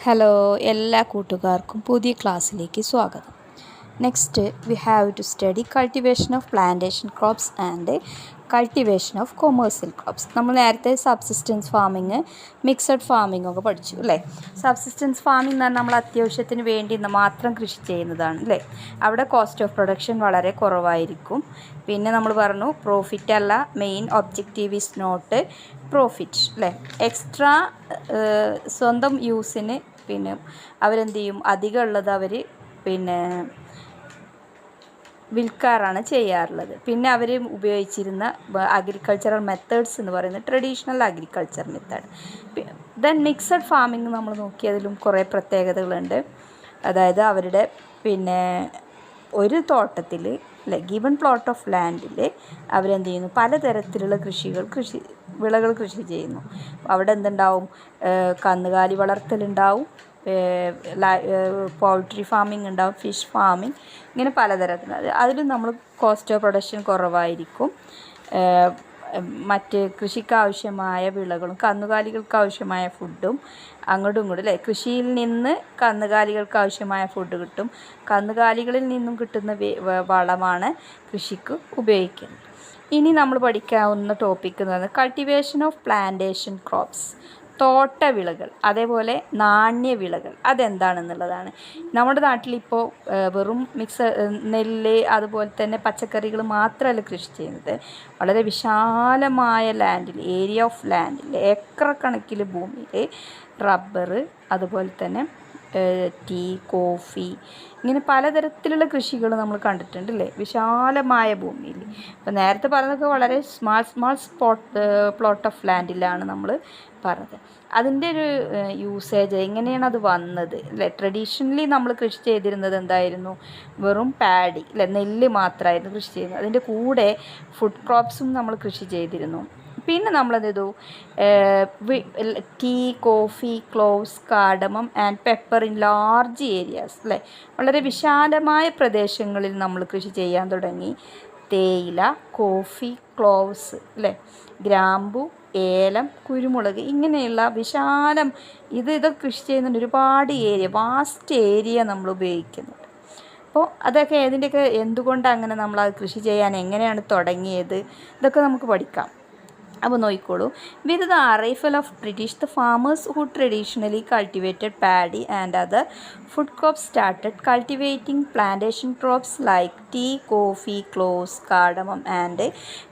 Hello, എല്ലാ കൂട്ടുകാർക്കും പുതിയ ക്ലാസ്സിലേക്ക് സ്വാഗതം. Next we have to study cultivation of plantation crops and cultivation of commercial crops. നമ്മൾ നേരത്തെ സബ്സിസ്റ്റൻസ് ഫാമിങ്, മിക്സഡ് ഫാമിംഗ് ഒക്കെ പഠിച്ചു അല്ലേ. സബ്സിസ്റ്റൻസ് ഫാമിംഗ് എന്ന് പറഞ്ഞാൽ നമ്മൾ അത്യാവശ്യത്തിന് വേണ്ടി മാത്രം കൃഷി ചെയ്യുന്നതാണ് അല്ലേ. അവിടെ കോസ്റ്റ് ഓഫ് പ്രൊഡക്ഷൻ വളരെ കുറവായിരിക്കും. പിന്നെ നമ്മൾ പറഞ്ഞു പ്രോഫിറ്റ് അല്ല, main objective is not profit അല്ലേ. എക്സ്ട്രാ സ്വന്തം യൂസിന് പിന്നെ അവരെന്ത് ചെയ്യും, അധികം ഉള്ളത് അവർ പിന്നെ വിൽക്കാറാണ് ചെയ്യാറുള്ളത്. പിന്നെ അവർ ഉപയോഗിച്ചിരുന്ന അഗ്രികൾച്ചറൽ മെത്തേഡ്സ് എന്ന് പറയുന്നത് traditional agriculture method. Then mixed farming നമ്മൾ നോക്കിയതിലും കുറേ പ്രത്യേകതകളുണ്ട്. അതായത് അവരുടെ പിന്നെ ഒരു തോട്ടത്തിൽ ഗിവൺ പ്ലോട്ട് ഓഫ് ലാൻഡിൽ അവരെന്ത് ചെയ്യുന്നു, പലതരത്തിലുള്ള വിളകൾ കൃഷി ചെയ്യുന്നു. അവിടെ എന്തുണ്ടാവും, കന്നുകാലി വളർത്തലുണ്ടാവും, പൗൾട്രി ഫാമിംഗ് ഉണ്ടാവും, ഫിഷ് ഫാമിംഗ്, ഇങ്ങനെ പലതരത്തിലുള്ള. അതിലും നമ്മൾ കോസ്റ്റ് ഓഫ് പ്രൊഡക്ഷൻ കുറവായിരിക്കും. മറ്റ് കൃഷിക്കാവശ്യമായ വിളകളും കന്നുകാലികൾക്ക് ആവശ്യമായ ഫുഡും അങ്ങോട്ടും ഇങ്ങോട്ടും അല്ലേ. കൃഷിയിൽ നിന്ന് കന്നുകാലികൾക്ക് ആവശ്യമായ ഫുഡ് കിട്ടും, കന്നുകാലികളിൽ നിന്നും കിട്ടുന്ന വളമാണ് കൃഷിക്ക് ഉപയോഗിക്കുന്നത്. ഇനി നമ്മൾ പഠിക്കാവുന്ന ടോപ്പിക്ക് എന്ന് പറയുന്നത് കൾട്ടിവേഷൻ ഓഫ് പ്ലാന്റേഷൻ ക്രോപ്സ്, തോട്ടവിളകൾ, അതേപോലെ നാണ്യവിളകൾ അതെന്താണെന്നുള്ളതാണ്. നമ്മുടെ നാട്ടിലിപ്പോൾ വെറും നെല്ല് അതുപോലെ തന്നെ പച്ചക്കറികൾ മാത്രമല്ല കൃഷി ചെയ്യുന്നത്. വളരെ വിശാലമായ ലാൻഡിൽ, ഏരിയ ഓഫ് ലാൻഡിൽ, ഏക്കർ കണക്കിൽ ഭൂമിയിൽ റബ്ബർ, അതുപോലെ തന്നെ ടീ, കോഫി, ഇങ്ങനെ പലതരത്തിലുള്ള കൃഷികൾ നമ്മൾ കണ്ടിട്ടുണ്ട് അല്ലേ, വിശാലമായ ഭൂമിയിൽ. അപ്പോൾ നേരത്തെ പറഞ്ഞതൊക്കെ വളരെ സ്മാൾ പ്ലോട്ട് ഓഫ് ലാൻഡിലാണ് നമ്മൾ പറഞ്ഞത്. അതിൻ്റെ ഒരു യൂസേജ് എങ്ങനെയാണ് അത് വന്നത് അല്ലേ. ട്രഡീഷണലി നമ്മൾ കൃഷി ചെയ്തിരുന്നത് എന്തായിരുന്നു, വെറും പാഡി അല്ലേ, നെല്ല് മാത്രമായിരുന്നു കൃഷി ചെയ്യുന്നത്. അതിൻ്റെ കൂടെ ഫുഡ് ക്രോപ്സും നമ്മൾ കൃഷി ചെയ്തിരുന്നു. പിന്നെ നമ്മളെന്ത് ചെയ്തു, tea, coffee, cloves, cardamom and pepper in large areas അല്ലേ. വളരെ വിശാലമായ പ്രദേശങ്ങളിൽ നമ്മൾ കൃഷി ചെയ്യാൻ തുടങ്ങി. തേയില, കോഫി, ക്ലോവ്സ് അല്ലേ, ഗ്രാമ്പു, ഏലം, കുരുമുളക്, ഇങ്ങനെയുള്ള വിശാലം ഇതൊക്കെ കൃഷി ചെയ്യുന്നുണ്ട്. ഒരുപാട് ഏരിയ, വാസ്റ്റ് ഏരിയ നമ്മൾ ഉപയോഗിക്കുന്നുണ്ട്. അപ്പോൾ അതൊക്കെ ഇതിൻ്റെയൊക്കെ എന്തുകൊണ്ടാണ് അങ്ങനെ നമ്മളത് കൃഷി ചെയ്യാൻ എങ്ങനെയാണ് തുടങ്ങിയത്, ഇതൊക്കെ നമുക്ക് പഠിക്കാം. അപ്പോൾ നോക്കിക്കോളൂ. With the arrival of British, the farmers who traditionally cultivated paddy and other food crops started cultivating plantation crops like tea, coffee, cloves, cardamom and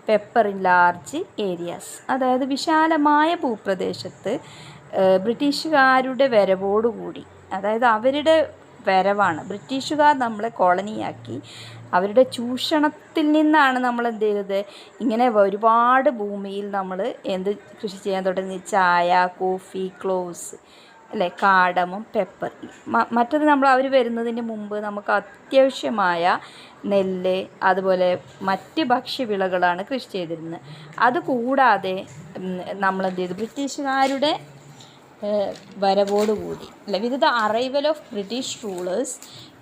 pepper in large areas. അതായത് വിശാലമായ ഭൂപ്രദേശത്ത് ബ്രിട്ടീഷുകാരുടെ വരവോടുകൂടി, അതായത് അവരുടെ വരവാണ്, ബ്രിട്ടീഷുകാർ നമ്മളെ കോളനിയാക്കി, അവരുടെ ചൂഷണത്തിൽ നിന്നാണ് നമ്മൾ എന്ത് ചെയ്തത്, ഇങ്ങനെ ഒരുപാട് ഭൂമിയിൽ നമ്മൾ കൃഷി ചെയ്യാൻ തുടങ്ങി. ചായ, കോഫി, ക്ലോവ്സ് അല്ലേ, കാർഡമം, പെപ്പർ. മറ്റത് അവർ വരുന്നതിന് മുമ്പ് നമുക്ക് അത്യാവശ്യമായ നെല്ല്, അതുപോലെ മറ്റ് ഭക്ഷ്യവിളകളാണ് കൃഷി ചെയ്തിരുന്നത്. അതുകൂടാതെ നമ്മളെന്ത് ചെയ്തു, ബ്രിട്ടീഷുകാരുടെ വരവോടുകൂടി അല്ലെ, വിത്ത് the arrival of British rulers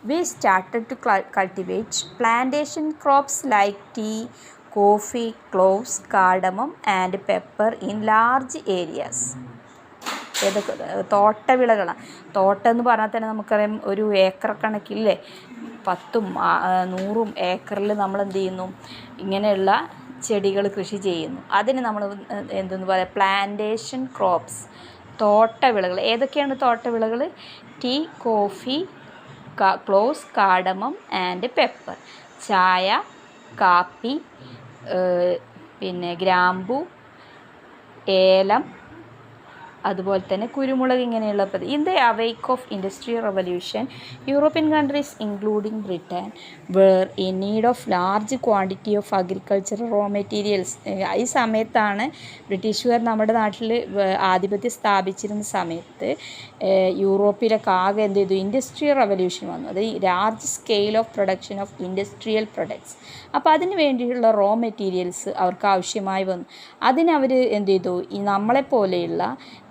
we started to cultivate plantation crops like tea, coffee, cloves, cardamom and pepper in large areas. ഏതൊക്കെ തോട്ടവിളകളാണ്. തോട്ടം എന്ന് പറഞ്ഞാൽ തന്നെ നമുക്കറിയാം, ഒരു ഏക്കർ കണക്കില്ലേ, 10ഉം 100ഉം ഏക്കറിൽ നമ്മൾ എന്ത് ചെയ്യുന്നു, ഇങ്ങനെയുള്ള ചെടികൾ കൃഷി ചെയ്യുന്നു. അതിന് നമ്മൾ എന്തെന്ന് പറയാം, പ്ലാന്റേഷൻ ക്രോപ്സ്, തോട്ടവിളകൾ. ഏതൊക്കെയാണ് തോട്ടവിളകൾ? Tea, coffee, cloves, cardamom and pepper. ചായ, കാപ്പി, പിന്നെ ഗ്രാമ്പു, ഏലം, അതുപോലെ തന്നെ കുരുമുളക്, ഇങ്ങനെയുള്ള in the awake of industrial revolution European countries including Britain were in need of large quantity of agricultural raw materials. ഈ സമയത്താണ് ബ്രിട്ടീഷുകാർ നമ്മുടെ നാട്ടിൽ ആധിപത്യം സ്ഥാപിച്ചിരുന്ന സമയത്ത് യൂറോപ്പിലൊക്കെ ആകെ എന്ത് ചെയ്തു, ഇൻഡസ്ട്രിയൽ റവല്യൂഷൻ വന്നു. അത് large scale of production of industrial products. അപ്പോൾ അതിന് വേണ്ടിയിട്ടുള്ള റോ മെറ്റീരിയൽസ് അവർക്ക് ആവശ്യമായി വന്നു. അതിനവർ എന്ത് ചെയ്തു, ഈ നമ്മളെപ്പോലെയുള്ള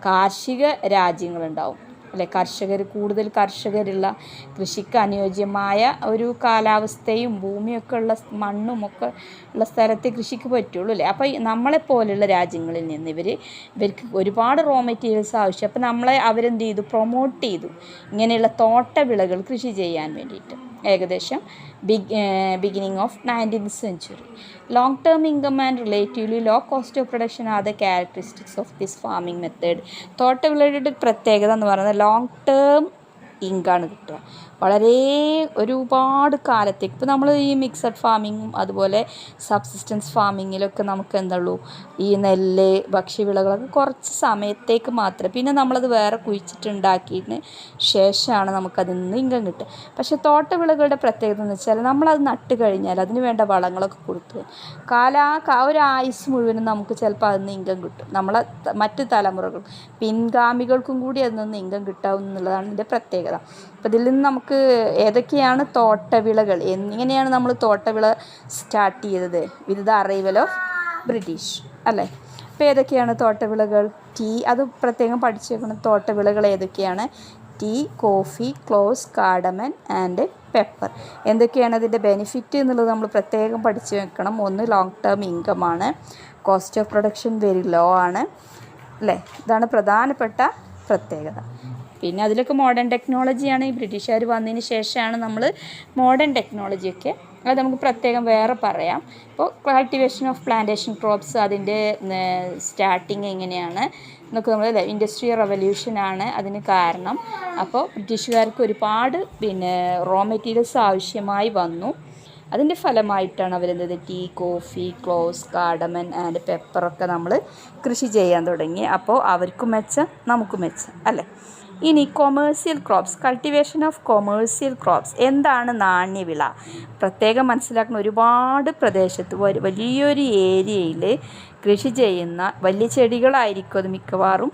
കാർഷിക രാജ്യങ്ങളുണ്ടാവും, അല്ലെ, കൂടുതൽ കർഷകരുള്ള കൃഷിക്ക് അനുയോജ്യമായ ഒരു കാലാവസ്ഥയും ഭൂമിയൊക്കെ ഉള്ള മണ്ണും ഒക്കെ ഉള്ള സ്ഥലത്തെ കൃഷിക്ക് പറ്റുള്ളൂ അല്ലേ. അപ്പോൾ നമ്മളെപ്പോലുള്ള രാജ്യങ്ങളിൽ നിന്ന് ഇവർക്ക് ഒരുപാട് റോ മെറ്റീരിയൽസ് ആവശ്യം. അപ്പോൾ അവരെന്ത് ചെയ്തു, പ്രൊമോട്ട് ചെയ്തു ഇങ്ങനെയുള്ള തോട്ടവിളകൾ കൃഷി ചെയ്യാൻ വേണ്ടിയിട്ട്. ഏകദേശം beginning of 19th century. Long term income and relatively low cost of production are the characteristics of this farming method. തോട്ടവിളയുടെ പ്രത്യേകത എന്ന് പറയുന്നത് ലോങ് ടേം ഇൻകാണ് കിട്ടുക, വളരെ ഒരുപാട് കാലത്തേക്ക്. ഇപ്പോൾ നമ്മൾ ഈ മിക്സഡ് ഫാമിങ്ങും അതുപോലെ സബ്സിസ്റ്റൻസ് ഫാമിങ്ങിലൊക്കെ നമുക്ക് എന്തുള്ളൂ, ഈ നെല്ല് ഭക്ഷ്യവിളകളൊക്കെ കുറച്ച് സമയത്തേക്ക് മാത്രമേ, പിന്നെ നമ്മളത് വേറെ കുഴിച്ചിട്ടുണ്ടാക്കിയതിന് ശേഷമാണ് നമുക്കതിൽ നിന്ന് ഇൻകം കിട്ടുക. പക്ഷേ തോട്ടവിളകളുടെ പ്രത്യേകത എന്ന് വെച്ചാൽ നമ്മളത് നട്ട് കഴിഞ്ഞാൽ അതിന് വേണ്ട വളങ്ങളൊക്കെ കൊടുത്തു ഒരു ആയുസ് മുഴുവനും നമുക്ക് ചിലപ്പോൾ അതിൽ നിന്ന് ഇൻകം കിട്ടും. നമ്മളെ മറ്റ് തലമുറകൾ പിൻഗാമികൾക്കും കൂടി അതിൽ നിന്ന് ഇൻകം കിട്ടാവും എന്നുള്ളതാണ് ഇതിൻ്റെ പ്രത്യേകത. അപ്പോൾ ഇതിൽ നിന്ന് നമുക്ക് ഏതൊക്കെയാണ് തോട്ടവിളകൾ, എങ്ങനെയാണ് നമ്മൾ തോട്ടവിള സ്റ്റാർട്ട് ചെയ്തത്, വിത്ത് ദ അറൈവൽ ഓഫ് ബ്രിട്ടീഷ് അല്ലേ. അപ്പോൾ ഏതൊക്കെയാണ് തോട്ടവിളകൾ? ടീ, അത് പ്രത്യേകം പഠിച്ചു വെക്കണം. തോട്ടവിളകൾ ഏതൊക്കെയാണ്? Tea, coffee, cloves, cardamom and pepper. എന്തൊക്കെയാണ് അതിൻ്റെ ബെനിഫിറ്റ് എന്നുള്ളത് നമ്മൾ പ്രത്യേകം പഠിച്ചു വെക്കണം. ഒന്ന്, ലോങ് ടേം ഇൻകം ആണ്. Cost of production very low ആണ് അല്ലേ. ഇതാണ് പ്രധാനപ്പെട്ട പ്രത്യേകത. പിന്നെ അതിലൊക്കെ മോഡേൺ ടെക്നോളജിയാണ്. ഈ ബ്രിട്ടീഷുകാർ വന്നതിന് ശേഷമാണ് നമ്മൾ മോഡേൺ ടെക്നോളജിയൊക്കെ, അത് നമുക്ക് പ്രത്യേകം വേറെ പറയാം. ഇപ്പോൾ കൾട്ടിവേഷൻ ഓഫ് പ്ലാന്റേഷൻ ക്രോപ്സ്, അതിൻ്റെ സ്റ്റാർട്ടിങ് എങ്ങനെയാണ് എന്നൊക്കെ നമ്മൾ ഇൻഡസ്ട്രിയൽ റവല്യൂഷനാണ് അതിന് കാരണം. അപ്പോൾ ബ്രിട്ടീഷുകാർക്ക് ഒരുപാട് റോ മെറ്റീരിയൽസ് ആവശ്യമായി വന്നു. അതിൻ്റെ ഫലമായിട്ടാണ് അവരെന്തത് tea, coffee, cloves, cardamom and പെപ്പറൊക്കെ നമ്മൾ കൃഷി ചെയ്യാൻ തുടങ്ങി. അപ്പോൾ അവർക്കും മെച്ചം നമുക്കും മെച്ചം അല്ലേ. ഇനി commercial crops, cultivation of commercial crops. എന്താണ് നാണ്യവിള? പ്രത്യേകം മനസ്സിലാക്കുന്ന, ഒരുപാട് പ്രദേശത്ത് വലിയൊരു ഏരിയയിൽ കൃഷി ചെയ്യുന്ന വലിയ ചെടികളായിരിക്കും അത് മിക്കവാറും.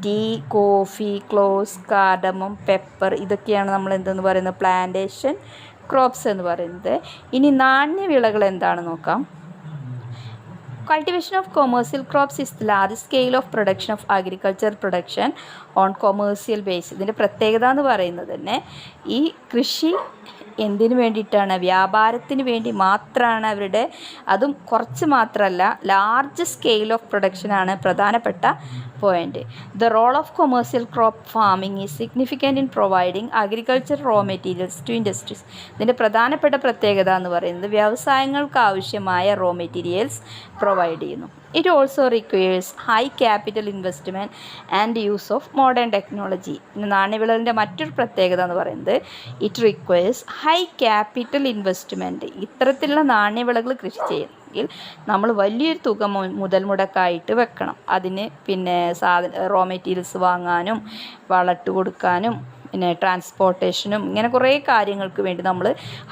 Tea, coffee, cloves, cardamom, pepper, ഇതൊക്കെയാണ് നമ്മൾ എന്തെന്ന് പറയുന്നത് പ്ലാന്റേഷൻ ക്രോപ്സ് എന്ന് പറയുന്നത്. ഇനി നാണ്യവിളകൾ എന്താണെന്ന് നോക്കാം. Cultivation of commercial crops is the large scale of production of agricultural production on commercial basis. ഇതിൻ്റെ പ്രത്യേകത എന്ന് പറയുന്നത് തന്നെ ഈ കൃഷി എന്തിനു വേണ്ടിയിട്ടാണ്? വ്യാപാരത്തിന് വേണ്ടി മാത്രമാണ് അവരുടെ, അതും കുറച്ച് മാത്രമല്ല, ലാർജ് സ്കെയിൽ ഓഫ് പ്രൊഡക്ഷനാണ് പ്രധാനപ്പെട്ട point. The role of commercial crop farming is significant in providing agriculture raw materials to industries. ഇതിൻ്റെ പ്രധാനപ്പെട്ട പ്രത്യേകത എന്ന് പറയുന്നത് വ്യവസായങ്ങൾക്ക് ആവശ്യമായ റോ മെറ്റീരിയൽസ് പ്രൊവൈഡ് ചെയ്യുന്നു. It also requires high capital investment and use of modern technology. നാണ്യവിളകളുടെ മറ്റൊരു പ്രത്യേകത എന്ന് പറയുന്നത് it requires high capital investment. ഇത്തരത്തിലുള്ള നാണ്യവിളകൾ കൃഷി ചെയ്യുന്നെങ്കിൽ നമ്മൾ വലിയൊരു തുക മുതൽ മുടക്കായിട്ട് വെക്കണം. അതിന് റോ മെറ്റീരിയൽസ് വാങ്ങാനും വളട്ട് കൊടുക്കാനും ട്രാൻസ്പോർട്ടേഷനും ഇങ്ങനെ കുറേ കാര്യങ്ങൾക്ക് വേണ്ടി നമ്മൾ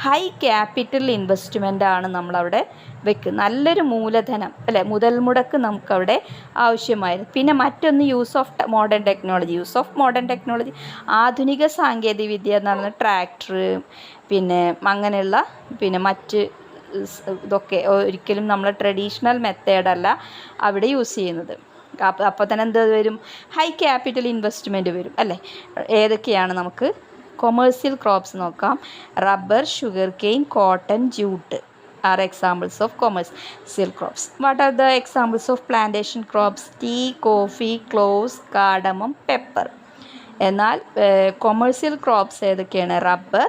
ഹൈ ക്യാപിറ്റൽ ഇൻവെസ്റ്റ്മെൻറ്റാണ് നമ്മളവിടെ വെക്കുന്നത്. നല്ലൊരു മൂലധനം അല്ലേ, മുതൽ മുടക്ക് നമുക്കവിടെ ആവശ്യമായിരുന്നു. പിന്നെ മറ്റൊന്ന് യൂസ് ഓഫ് മോഡേൺ ടെക്നോളജി. ആധുനിക സാങ്കേതിക വിദ്യ എന്ന് പറയുന്നത് ട്രാക്ടർ, അങ്ങനെയുള്ള മറ്റ് ഇതൊക്കെ ഒരിക്കലും നമ്മൾ ട്രഡീഷണൽ മെത്തേഡല്ല അവിടെ യൂസ് ചെയ്യുന്നത്. അപ്പോൾ തന്നെ എന്ത് വരും? ഹൈ ക്യാപിറ്റൽ ഇൻവെസ്റ്റ്മെൻറ്റ് വരും അല്ലേ. ഏതൊക്കെയാണ് നമുക്ക് കൊമേഴ്സ്യൽ ക്രോപ്സ് നോക്കാം. Rubber, sugar cane, cotton, jute are examples of commercial crops. What are the examples of plantation crops? Tea, coffee, cloves, cardamom, pepper. എന്നാൽ കൊമേഴ്സ്യൽ ക്രോപ്സ് ഏതൊക്കെയാണ്? Rubber,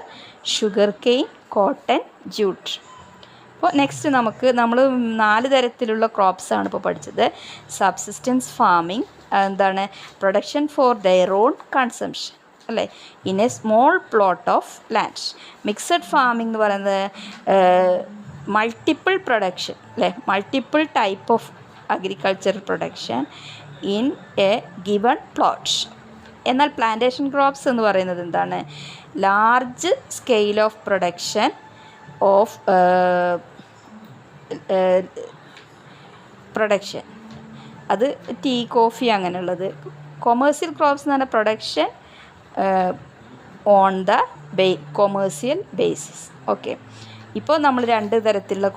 sugar cane, cotton, jute. അപ്പോൾ next നമ്മൾ 4 തരത്തിലുള്ള ക്രോപ്സാണ് ഇപ്പോൾ പഠിച്ചത്. Subsistence farming എന്താണ്? Production for their own consumption അല്ലേ, in a small plot of land. Mixed farming എന്ന് പറയുന്നത് മൾട്ടിപ്പിൾ പ്രൊഡക്ഷൻ അല്ലേ, multiple type of agricultural production in a given plot. എന്നാൽ പ്ലാന്റേഷൻ ക്രോപ്സ് എന്ന് പറയുന്നത് എന്താണ്? Large scale of production of production, അത് tea, coffee അങ്ങനെയുള്ളത്. കൊമേഴ്സ്യൽ ക്രോപ്സ് എന്ന് പറഞ്ഞാൽ production on the commercial basis. Okay, ഇപ്പോൾ നമ്മൾ 2 തരത്തിലുള്ള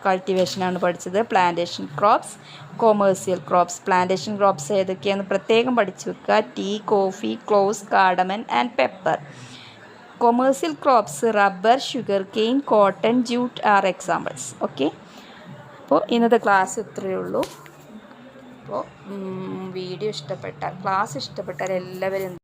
കൾട്ടിവേഷനാണ് പഠിച്ചത്. Plantation crops, commercial crops. Plantation crops ഏതൊക്കെയാണെന്ന് പ്രത്യേകം പഠിച്ചു വെക്കുക. Tea, coffee, cloves, cardamom and pepper. Commercial crops rubber, sugar cane, cotton, jute are examples. Okay, അപ്പോൾ ഇന്നത്തെ ക്ലാസ് ഇത്രയേ ഉള്ളൂ. അപ്പോൾ വീഡിയോ ഇഷ്ടപ്പെട്ടാൽ, ക്ലാസ് ഇഷ്ടപ്പെട്ടാൽ എല്ലാവരും